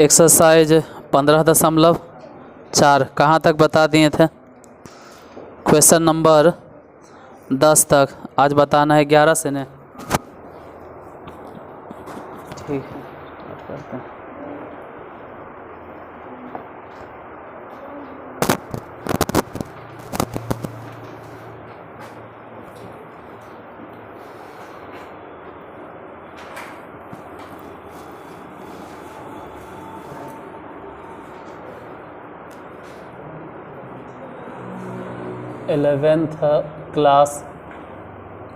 Exercise 15.4 कहाँ तक बता दिए थे। क्वेश्चन नंबर 10 तक आज बताना है 11 से ने। ठीक है, करते हैं। इलेवेंथ क्लास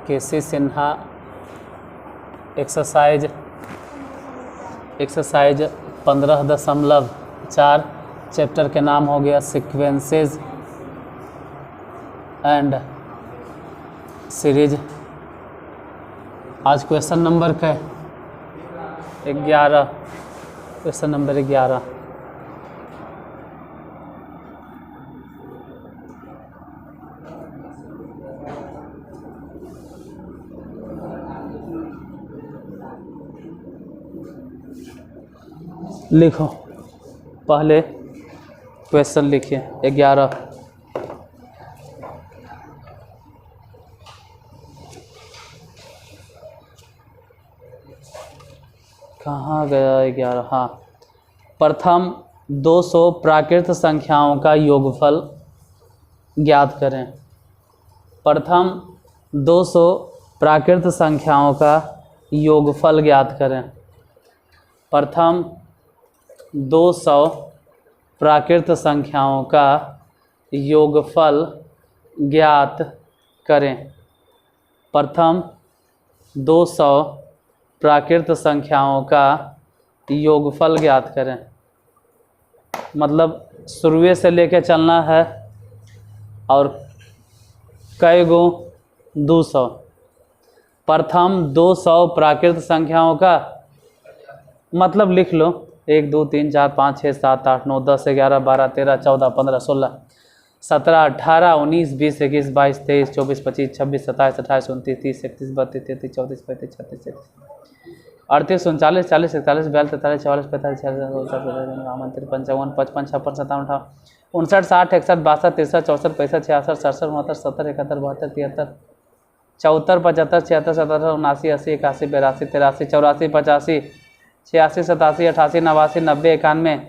केसी सिन्हा एक्सरसाइज 15.4 चैप्टर के नाम हो गया सीक्वेंसेस एंड सीरीज। आज क्वेश्चन नंबर क्या है 11। Question number 11। लिखो, पहले क्वेश्चन लिखिए 11। कहाँ गया 11? हाँ, प्रथम 200 प्राकृत संख्याओं का योगफल ज्ञात करें। प्रथम 200 प्राकृत संख्याओं का योगफल ज्ञात करें। प्रथम 200 प्राकृत संख्याओं का योगफल ज्ञात करें। प्रथम 200 प्राकृत संख्याओं का योगफल ज्ञात करें। मतलब शुरुए से लेके चलना है और कई गो 200। प्रथम 200 प्राकृत संख्याओं का मतलब लिख लो 1 2 3 4 5 6 7 8 9 10 11 12 13 14 15 16 17 18 19 20 21 22 23 24 25 26 27 28 29 30 31 32 33 34 35 36 37 38 39 40 41 42 43 44 45 46 57 55 56 57 58 59 60 61 62 63 64 65 66 67 69 70 71 72 73 74 75 76 77 79 80 81 82 83 84 85 86 87 88 89 90 91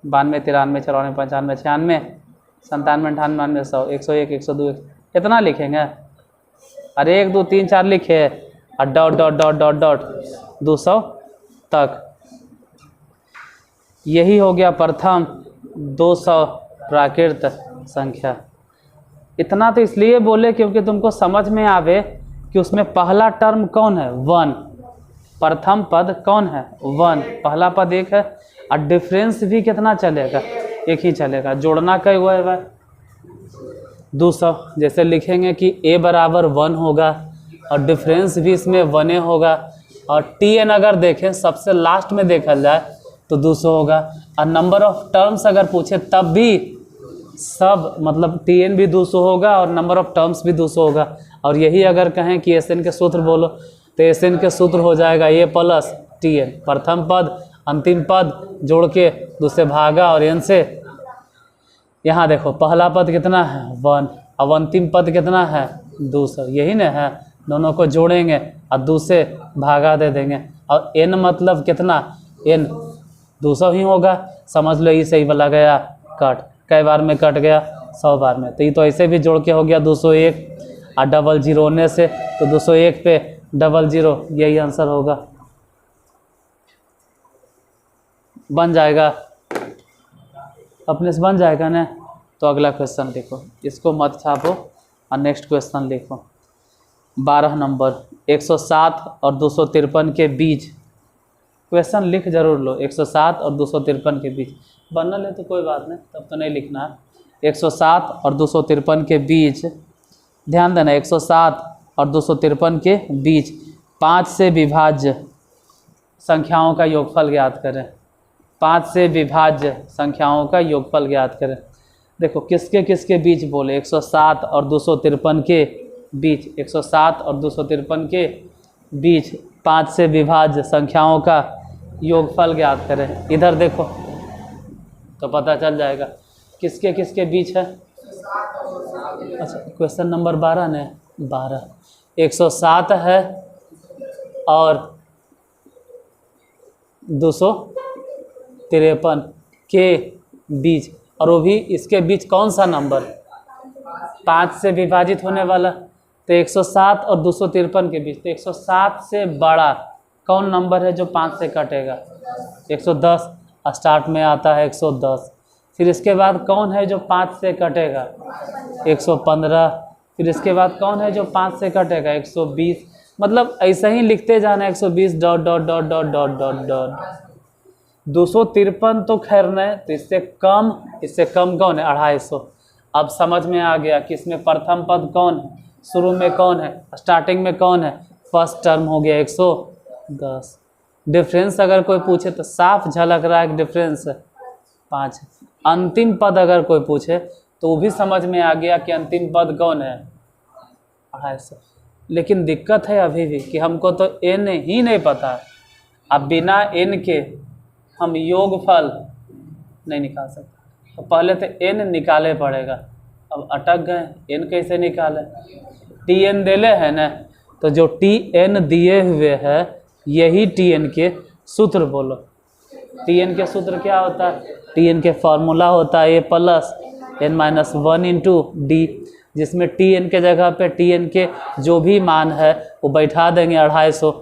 92 93 94 95 96 97 98 99 100 101 102 इतना लिखेंगे। अरे 1 2 3 4 लिखे और dot dot dot dot dot 200 तक। यही हो गया प्रथम 200 प्राकृत संख्या। इतना तो इसलिए बोले क्योंकि तुमको समझ में आवे कि उसमें पहला टर्म कौन है 1। प्रथम पद कौन है 1, पहला पद 1 है और डिफरेंस भी कितना चलेगा 1 ही चलेगा। जोड़ना क्या हुआ है 200। जैसे लिखेंगे कि a बराबर 1 होगा और डिफरेंस भी इसमें 1 होगा और tn अगर देखें सबसे लास्ट में देखा जाए तो 200 होगा। और नंबर ऑफ टर्म्स अगर पूछे तब भी सब मतलब tn भी 200 होगा और नंबर ऑफ टर्म्स भी 200 होगा। और यही अगर कहें कि एसएन के सूत्र बोलो तो एसएन के सूत्र हो जाएगा a प्लस tn। प्रथम पद अंतिम पद जोड़ के 2 से भागा और n से। यहाँ देखो पहला पद कितना है 1 अब अंतिम पद कितना है 200, यही ना है। दोनों को जोड़ेंगे और 2 से भागा दे देंगे और n मतलब कितना n 200 ही होगा। समझ लो ये सही वाला गया कट। कई बार में कट गया 100 बार में। तो ये तो ऐसे भी जोड़ के हो गया 201 और डबल जीरो होने से तो 201 पे डबल जीरो, यही आंसर होगा। बन जाएगा अपने से, बन जाएगा ना। तो अगला क्वेश्चन लिखो, इसको मत छापो और नेक्स्ट क्वेश्चन लिखो। 12 नंबर 107 और 253 के बीच। क्वेश्चन लिख जरूर लो 107 और 253 के बीच। बनना ले तो कोई बात नहीं, तब तो नहीं लिखना है। 107 और 253 के बीच ध्यान देना, 107 और 253 के बीच 5 से विभाज्य संख्याओं का योगफल ज्ञात करें। 5 से विभाज्य संख्याओं का योगफल ज्ञात करें। देखो किसके किसके बीच बोले 107 और 253 के बीच। 107 और 253 के बीच 5 से विभाज्य संख्याओं का योगफल ज्ञात करें। इधर देखो तो पता चल जाएगा किसके किसके बीच है। अच्छा क्वेश्चन नंबर 12 ने 12 107 है और 253 के बीच, और वो भी इसके बीच कौन सा नंबर 5 से विभाजित होने वाला। तो 107 और 253 के बीच, तो 107 से बड़ा कौन नंबर है जो 5 से कटेगा। 110 स्टार्ट में आता है 110। फिर इसके बाद कौन है जो 5 से कटेगा 115। फिर इसके बाद कौन है जो 5 से कटेगा 120। मतलब ऐसा ही लिखते जाना 120 dot dot dot dot dot dot dot. 253 तो खैर नहीं, तो इससे कम कौन है 250। अब समझ में आ गया कि इसमें प्रथम पद कौन है, शुरू में कौन है, स्टार्टिंग में कौन है, फर्स्ट टर्म हो गया 110। डिफरेंस अगर कोई पूछे तो साफ झलक रहा है कि डिफरेंस 5 है। अंतिम पद अगर कोई पूछे तो वो भी समझ में आ गया कि अंतिम पद कौन है 250। लेकिन दिक्कत है अभी भी कि हमको तो n ही नहीं पता है। अब बिना n के हम योगफल नहीं निकाल सकते, तो पहले तो n निकाले पड़ेगा। अब अटक गए, n कैसे निकाले, tn दिले है ना, तो जो tn दिए हुए है यही tn के सूत्र बोलो। tn के सूत्र क्या होता है, tn के फॉर्मूला होता है a plus n-1 into D, जिसमें tn के जगह पे tn के जो भी मान है वो बैठा देंगे 250।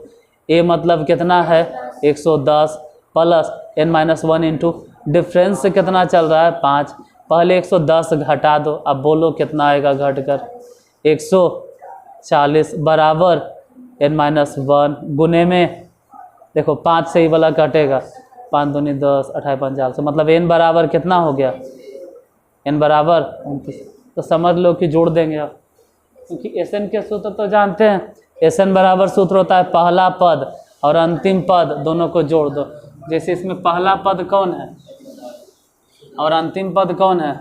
a मतलब कितना है 110 प्लस n-1 इंटू डिफरेंस कितना चल रहा है 5। पहले 110 घटा दो, अब बोलो कितना आएगा घट कर 140 बराबर n-1 गुने में देखो 5 से ही वाला कटेगा, 5 दूनी 10 28 45, मतलब n बराबर कितना हो गया, n बराबर 29। तो समझ लो कि जोड़ देंगे आप, क्योंकि एस एन के सूत्र तो जानते हैं। एस एन बराबर सूत्र होता है पहला पद और अंतिम पद दोनों को जोड़ दो। जैसे इसमें पहला पद कौन है और अंतिम पद कौन है,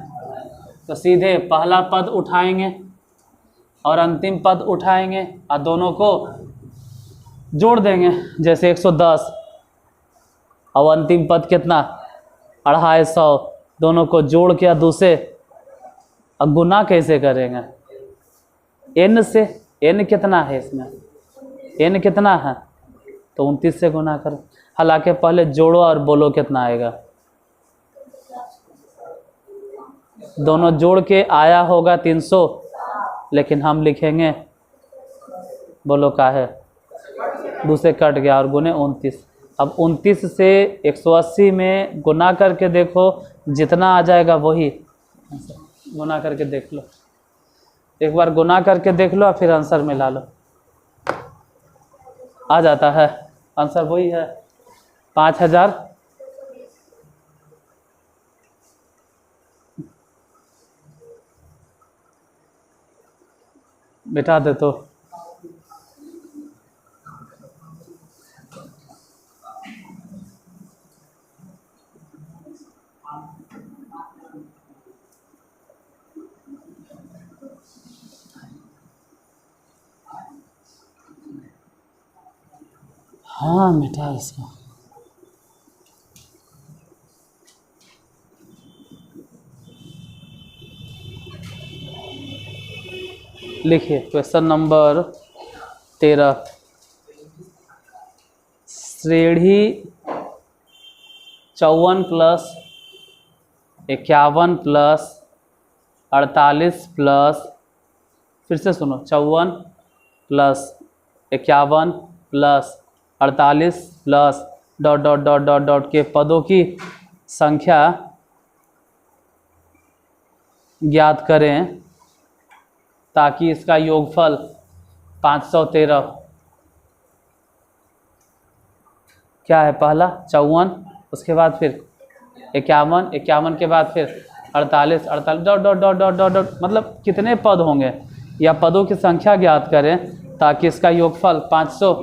तो सीधे पहला पद उठाएंगे और अंतिम पद उठाएंगे और दोनों को जोड़ देंगे। जैसे 110 और अंतिम पद कितना 250, दोनों को जोड़ के दूसरे अब गुना कैसे करेंगे n से। n कितना है इसमें, n कितना है, तो 29 से गुना करो। हालांकि पहले जोड़ो और बोलो कितना आएगा, दोनों जोड़ के आया होगा 300, लेकिन हम लिखेंगे बोलो का है दूसरे कट गया और गुने 29। अब 29 से 180 में गुना करके देखो, जितना आ जाएगा वही गुना करके देख लो। एक बार गुना करके देख लो और फिर आंसर मिला लो, आ जाता है आंसर वही है 5000। बिठा दे तो हाँ मिटा इसको। लिखिए क्वेश्चन नंबर 13। श्रेणी 54 प्लस 51 प्लस 48 प्लस, फिर से सुनो 54 plus 51 plus 48 plus dot dot dot dot dot के पदों की संख्या ज्ञात करें ताकि इसका योगफल 513 क्या है, पहला 54, उसके बाद फिर 51, 51 के बाद फिर 48, 48 dot dot dot dot dot dot, मतलब कितने पद होंगे या पदों की संख्या ज्ञात करें ताकि इसका योगफल 500,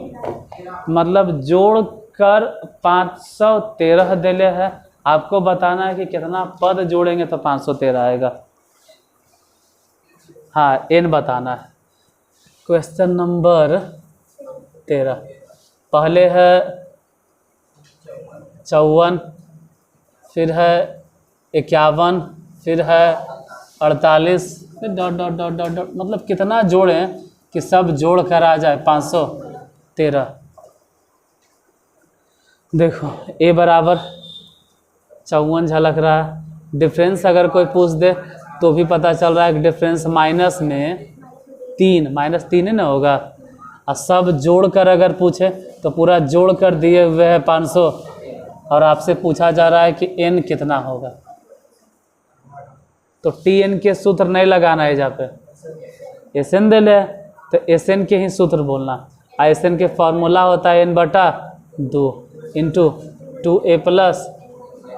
मतलब जोड़ कर 513 दिले है। आपको बताना है कि कितना पद जोड़ेंगे तो 513 आएगा। हाँ n बताना है। क्वेश्चन नंबर 13 पहले है 54, फिर है 51, फिर है 48, फिर dot dot dot dot dot, मतलब कितना जोड़ें कि सब जोड़ कर आ जाए 513। देखो a बराबर 54 झलक रहा है। डिफरेंस अगर कोई पूछ दे तो भी पता चल रहा है कि डिफरेंस -3 -3 ही ना होगा। और सब जोड़ कर अगर पूछे तो पूरा जोड़ कर दिए हुए है 500, और आपसे पूछा जा रहा है कि n कितना होगा। तो tn के सूत्र नहीं लगाना है जहाँ पे, Sn दे ले तो Sn के ही सूत्र बोलना। Sn के फॉर्मूला होता है n/2 into 2a plus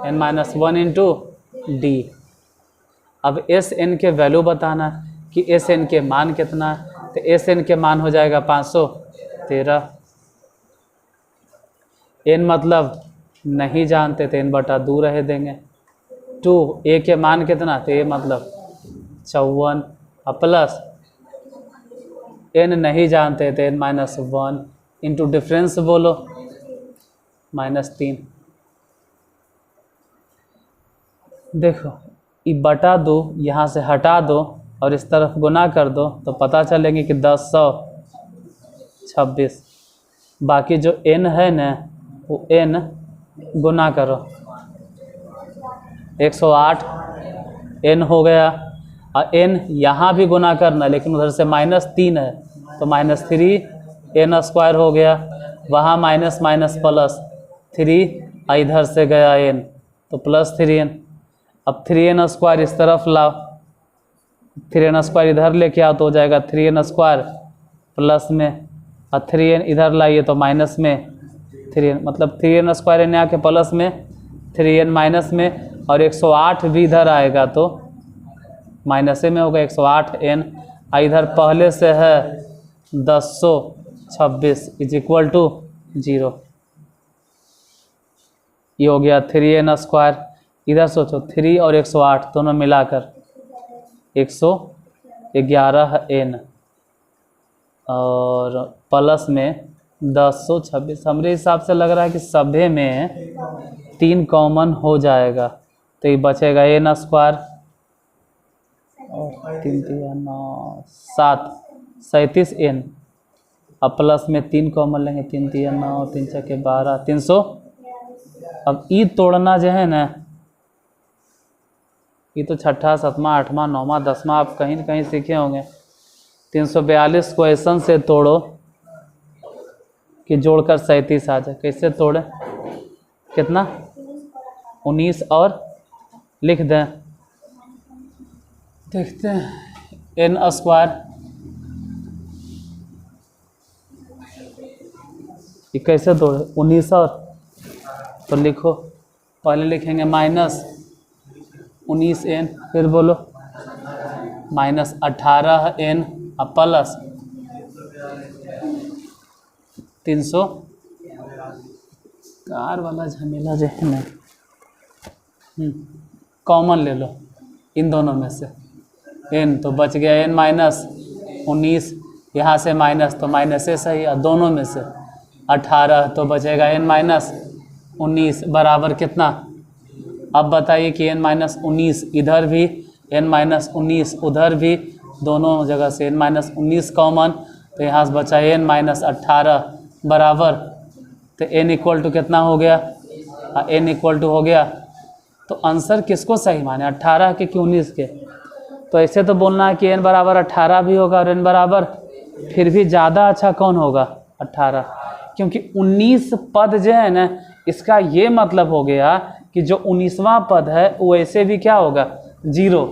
n-1 into D. अब Sn के वैल्यू बताना कि Sn के मान कितना है, तो Sn के मान हो जाएगा 513। n मतलब नहीं जानते तो n/2 रह देंगे। 2 a के मान कितना, तो a मतलब 54 प्लस n नहीं जानते तो n-1 इंटू डिफरेंस बोलो -3। देखो ये बटा 2 यहाँ से हटा दो और इस तरफ गुना कर दो तो पता चलेंगे कि 1026। बाकी जो n है ना वो n गुना करो 108 n हो गया, और n यहाँ भी गुना करना लेकिन उधर से -3 है तो -3n² हो गया, वहाँ माइनस माइनस प्लस 3 इधर से गया n तो +3n। अब 3n² इस तरफ लाओ, 3n² इधर लेके आओ तो हो जाएगा 3n² प्लस में, और 3n इधर लाइए तो माइनस में 3n, मतलब 3n² एन आके प्लस में 3n माइनस में, और 108 भी इधर आएगा तो माइनस में होगा 108n। इधर पहले से है 1026 = 0। ये हो गया 3n²। इधर सोचो 3 और 108 दोनों मिलाकर 111n और प्लस में 1026। हमारे हिसाब से लग रहा है कि सभी में 3 कॉमन हो जाएगा तो ये बचेगा n² और 3 3 9 7 37n, अब प्लस में 3 कॉमन लेंगे 3 3 9 3 6 12 300। अब ई तोड़ना जो है ना, ये तो छठा सतवां आठवां नौवां 10वां आप कहीं न कहीं सीखे होंगे। 342 को ऐसा से तोड़ो कि जोड़कर 37 आ जाए। कैसे तोड़े, कितना 19 और लिख दें, देखते हैं n²। ये कैसे तोड़े 19 और, तो लिखो पहले लिखेंगे -19n, फिर बोलो -18n प्लस 300। कार वाला झमेला जो है ना, कॉमन ले लो इन दोनों में से n, तो बच गया n-19, यहाँ से माइनस तो माइनस से सही है, दोनों में से 18 तो बचेगा n-19 बराबर कितना। अब बताइए कि n-19 इधर भी n-19 उधर भी, दोनों जगह से n-19 कॉमन, तो यहाँ से बचा n-18 बराबर, तो n = कितना हो गया, n = हो गया। तो आंसर किसको सही माने, 18 के कि 19 के। तो ऐसे तो बोलना है कि n बराबर 18 भी होगा और n बराबर, फिर भी ज़्यादा अच्छा कौन होगा 18, क्योंकि 19 पद जो है ना, इसका ये मतलब हो गया कि जो 19वां पद है वो ऐसे भी क्या होगा 0।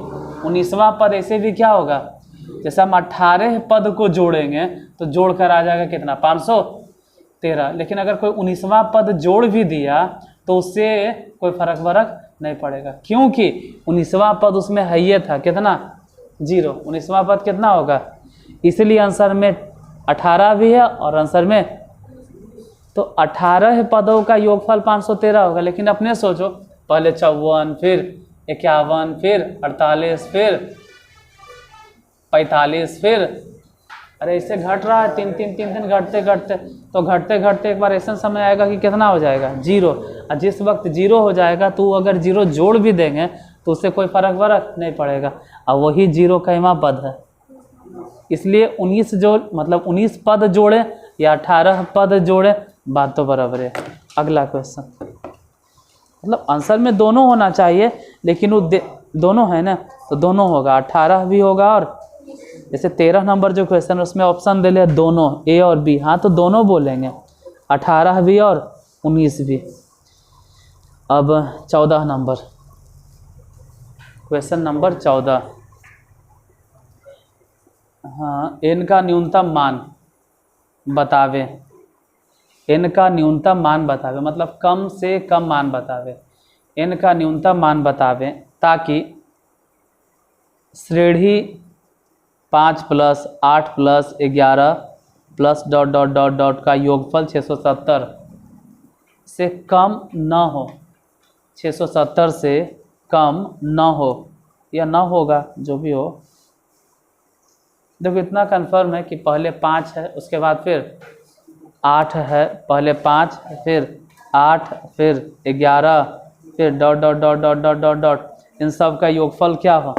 19वां पद ऐसे भी क्या होगा, जैसे हम 18 पद को जोड़ेंगे तो जोड़ कर आ जाएगा कितना 513। लेकिन अगर कोई 19वां पद जोड़ भी दिया तो उससे कोई फर्क नहीं पड़ेगा, क्योंकि 19वां पद उसमें है ही था कितना 0। 19वां पद कितना होगा, इसलिए आंसर में 18 भी है और आंसर में, तो 18 पदों का योगफल 513 होगा। लेकिन अपने सोचो, पहले 54 फिर 51 फिर 48 फिर 45 फिर, अरे ऐसे घट रहा है 3 घटते घटते तो घटते घटते एक बार ऐसा समय आएगा कि कितना हो जाएगा 0। और जिस वक्त 0 हो जाएगा तो अगर 0 जोड़ भी देंगे तो उससे कोई फर्क नहीं पड़ेगा, और वही 0 कईवां पद है। इसलिए 19 जो मतलब 19 पद जोड़े या 18 पद जोड़े, बात तो बराबर है। अगला क्वेश्चन, मतलब आंसर में दोनों होना चाहिए, लेकिन वो दोनों है ना, तो दोनों होगा, 18 भी होगा, और जैसे 13 नंबर जो क्वेश्चन है उसमें ऑप्शन दे लिया दोनों ए और बी, हाँ तो दोनों बोलेंगे, 18 भी और 19 भी। अब 14 नंबर, क्वेश्चन नंबर 14, हाँ, n का न्यूनतम मान बतावे, n का न्यूनतम मान बतावे, मतलब कम से कम मान बतावे, n का न्यूनतम मान बतावे, ताकि श्रेणी 5 + 8 + 11 प्लस ... का योगफल 670 से कम न हो, 670 से कम न हो या न होगा, जो भी हो। देखो इतना कंफर्म है कि पहले 5 है, उसके बाद फिर 8 है, पहले 5 फिर 8 फिर 11 फिर ... इन सब का योगफल क्या हो,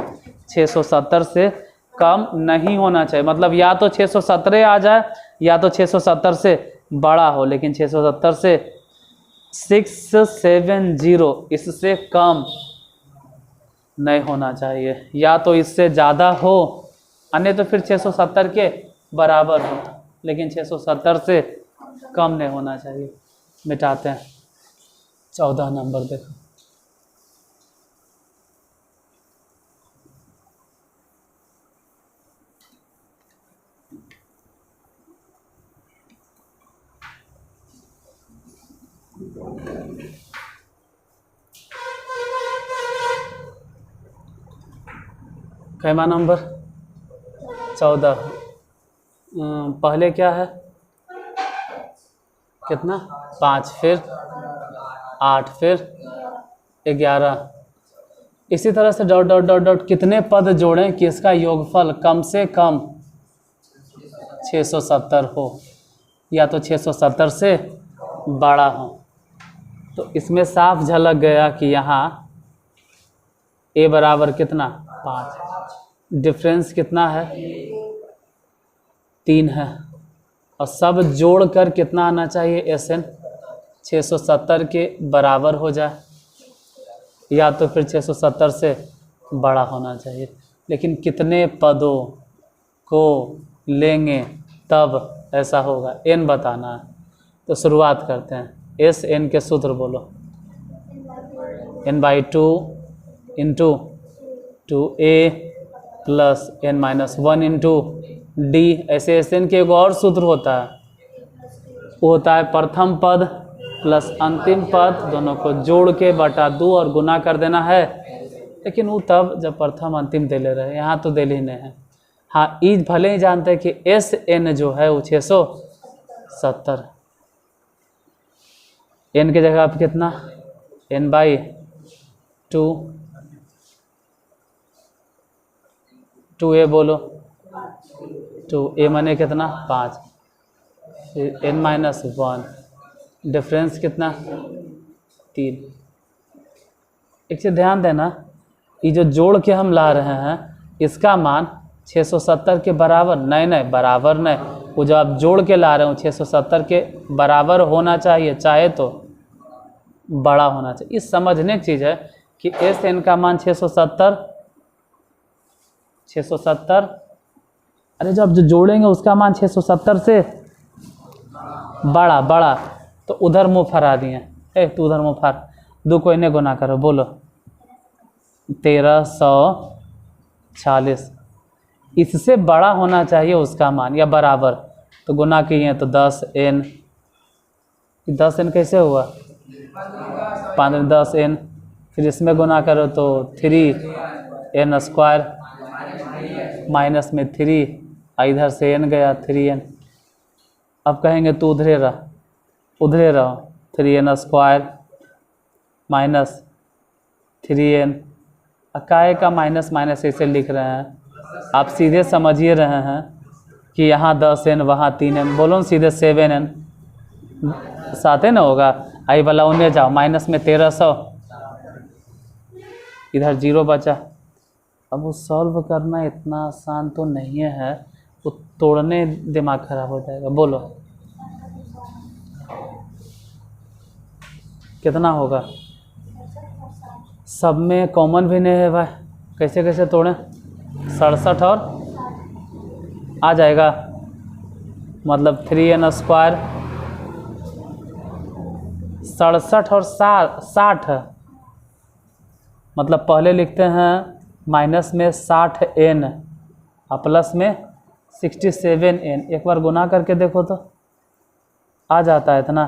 670 से कम नहीं होना चाहिए। मतलब या तो 617 आ जाए या तो 670 से बड़ा हो, लेकिन 670 से 670 इससे कम नहीं होना चाहिए, या तो इससे ज़्यादा हो, अन्य तो फिर 670 के बराबर हो, लेकिन 670 से कम नहीं होना चाहिए। मिटाते हैं 14 नंबर देखो, कैमा नंबर 14, पहले क्या है, कितना 5 फिर 8 फिर 11, इसी तरह से ... कितने पद जोड़ें कि इसका योगफल कम से कम 670 हो या तो 670 से बड़ा हो। तो इसमें साफ झलक गया कि यहाँ a बराबर कितना 5, डिफरेंस कितना है 3 है, और सब जोड़कर कितना आना चाहिए SN 670 के बराबर हो जाए, या तो फिर 670 से बड़ा होना चाहिए। लेकिन कितने पदों को लेंगे तब ऐसा होगा, n बताना है। तो शुरुआत करते हैं, SN के सूत्र बोलो, n/2 into 2a plus n-1 into d। ऐसे SN के एक और सूत्र होता है, वो होता है प्रथम पद प्लस अंतिम पद, दोनों को जोड़ के बटा 2 और गुना कर देना है। लेकिन वो तब जब प्रथम अंतिम दे ले रहे, यहाँ तो दे ही नहीं है। हाँ, ई भले ही जानते हैं कि SN जो है वो 670, n की जगह आप कितना n/2, 2a बोलो, 2a माने कितना 5, फिर n-1, डिफरेंस कितना 3। एक चीज़ ध्यान देना, ये जो जोड़ के हम ला रहे हैं इसका मान 670 के बराबर नहीं, बराबर नहीं, वो जो आप जोड़ के ला रहे हो 670 के बराबर होना चाहिए, चाहे तो बड़ा होना चाहिए। इस समझने की चीज़ है कि SN का मान 670, अरे जब जो जोड़ेंगे उसका मान 670 से बड़ा, तो उधर मुँह फरा दिए, तू उधर मुँह फार, 2 को इन्हें गुना करो, बोलो 1340, इससे बड़ा होना चाहिए उसका मान या बराबर, तो गुना किए तो 10n, 10n कैसे हुआ 5 10n, फिर इसमें गुना करो तो 3n² माइनस में 3, इधर से n गया 3n। अब कहेंगे तो उधरे रहो 3n² माइनस 3n, काय का माइनस ऐसे लिख रहे हैं, आप सीधे समझिए रहे हैं कि यहाँ 10n वहाँ 3n, बोलो सीधे 7n, साथ है ना होगा, आई वाला उन्हें जाओ, माइनस में 1300, इधर 0 बचा। अब वो सॉल्व करना इतना आसान तो नहीं है, वो तोड़ने दिमाग खराब हो जाएगा। बोलो कितना होगा? सब में कॉमन भी नहीं है भाई, कैसे कैसे तोड़ें? 67 और आ जाएगा, मतलब 3n स्क्वायर, 67 और 60, मतलब पहले लिखते हैं माइनस में 60n और प्लस में 67n। एक बार गुना करके देखो तो आ जाता है इतना।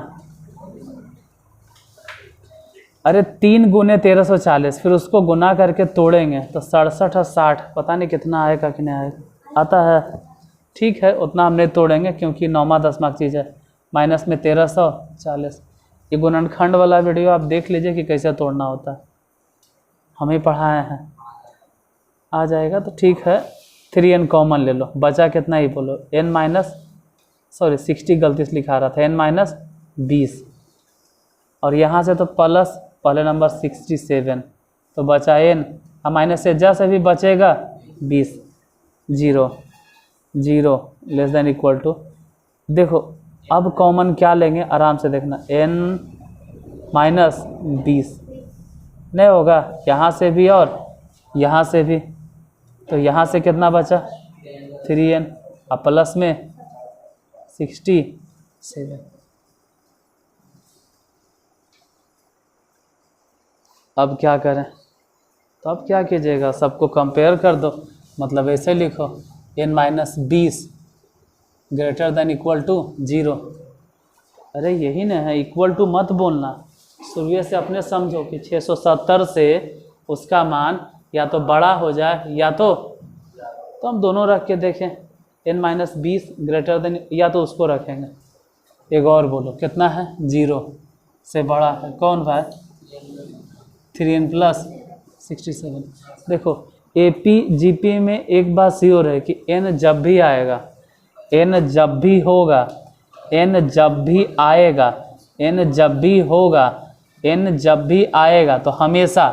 अरे 3 गुने 1340, फिर उसको गुना करके तोड़ेंगे तो 67 और 60, पता नहीं कितना आएगा कि नहीं आएगा, आता है। ठीक है, उतना हम नहीं तोड़ेंगे क्योंकि 9वां 10वां चीज़ है। माइनस में 1340, ये गुणनखंड वाला वीडियो आप देख लीजिए कि कैसे तोड़ना होता है, हम ही पढ़ाए हैं, आ जाएगा। तो ठीक है, 3n कॉमन ले लो, बचा कितना ही बोलो, n माइनस 60 गलती से लिखा रहा था, n माइनस 20, और यहाँ से तो प्लस पहले नंबर 67, तो बचा n, माइनस से जैसे भी बचेगा 20, 0 0 लेस देन इक्वल टू। देखो अब कॉमन क्या लेंगे, आराम से देखना, n माइनस 20 नहीं होगा, यहाँ से भी और यहाँ से भी, तो यहाँ से कितना बचा 3n और प्लस में 67। अब क्या करें? तो अब क्या कीजिएगा, सबको कंपेयर कर दो, मतलब ऐसे लिखो n minus 20 greater than equal to 0। अरे यही ना है, इक्वल टू मत बोलना, शुरू से अपने समझो कि 670 से उसका मान या तो बड़ा हो जाए या तो हम दोनों रख के देखें, n माइनस 20 ग्रेटर देन, या तो उसको रखेंगे। एक और बोलो कितना है, 0 से बड़ा है कौन भाई, 3n प्लस 67। देखो AP GP में एक बात श्योर है कि n जब भी आएगा, n जब भी होगा, n जब भी आएगा, n जब भी होगा, n जब भी आएगा तो हमेशा,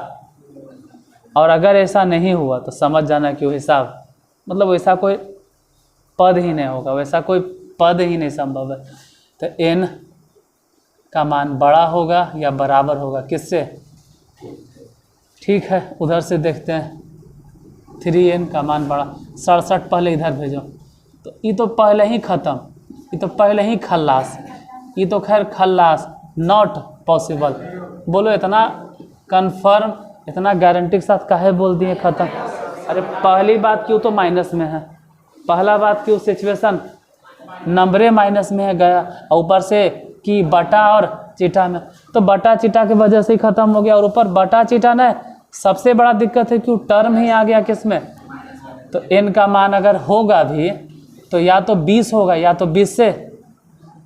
और अगर ऐसा नहीं हुआ तो समझ जाना कि वो हिसाब, मतलब वैसा कोई पद ही नहीं होगा, वैसा कोई पद ही नहीं संभव है। तो n का मान बड़ा होगा या बराबर होगा किससे? ठीक है, उधर से देखते हैं, 3n का मान बड़ा, 67 पहले इधर भेजो, तो ये तो पहले ही ख़त्म, ये तो पहले ही खल्लास, ये तो खैर खल्लास, नॉट पॉसिबल। बोलो इतना कंफर्म, इतना गारंटी के साथ काहे बोल दिए ख़त्म? अरे पहली बात क्यों तो माइनस में है, पहला बात क्यों सिचुएशन नंबरे माइनस में है गया, और ऊपर से कि बटा और चिटा में, तो बटा चिटा की वजह से ही ख़त्म हो गया, और ऊपर बटा चिटा न, सबसे बड़ा दिक्कत है क्यों टर्म ही आ गया किसमें, तो n का मान अगर होगा भी तो या तो 20 होगा या तो 20 से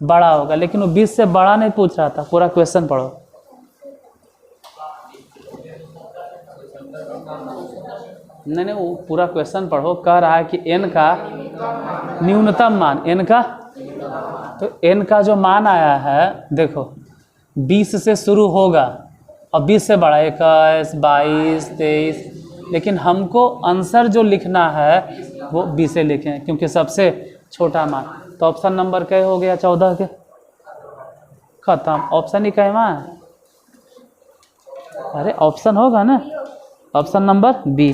बड़ा होगा, लेकिन वो 20 से बड़ा नहीं पूछ रहा था, पूरा क्वेश्चन पढ़ो। नहीं वो पूरा क्वेश्चन पढ़ो, कह रहा है कि n का न्यूनतम मान, n का, तो n का जो मान आया है देखो 20 से शुरू होगा और 20 से बड़ा 21, 22, 23, लेकिन हमको आंसर जो लिखना है वो 20 से लिखें क्योंकि सबसे छोटा मान। तो ऑप्शन नंबर क्या हो गया, 14 के खत्म, ऑप्शन ही कहवा है, अरे ऑप्शन होगा ना, ऑप्शन नंबर बी।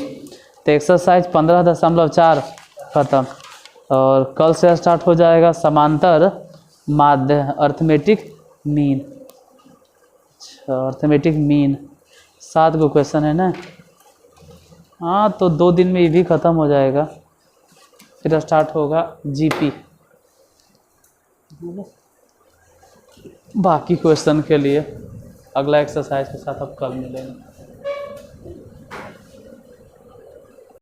तो एक्सरसाइज 15.4 खत्म, और कल से स्टार्ट हो जाएगा समांतर माध्य अर्थमेटिक मीन। अच्छा अर्थमेटिक मीन 7 गो क्वेश्चन है ना, हाँ तो 2 दिन में ये भी ख़त्म हो जाएगा, फिर स्टार्ट होगा जीपी। बाकी क्वेश्चन के लिए अगला एक्सरसाइज के साथ अब कल मिलेंगे।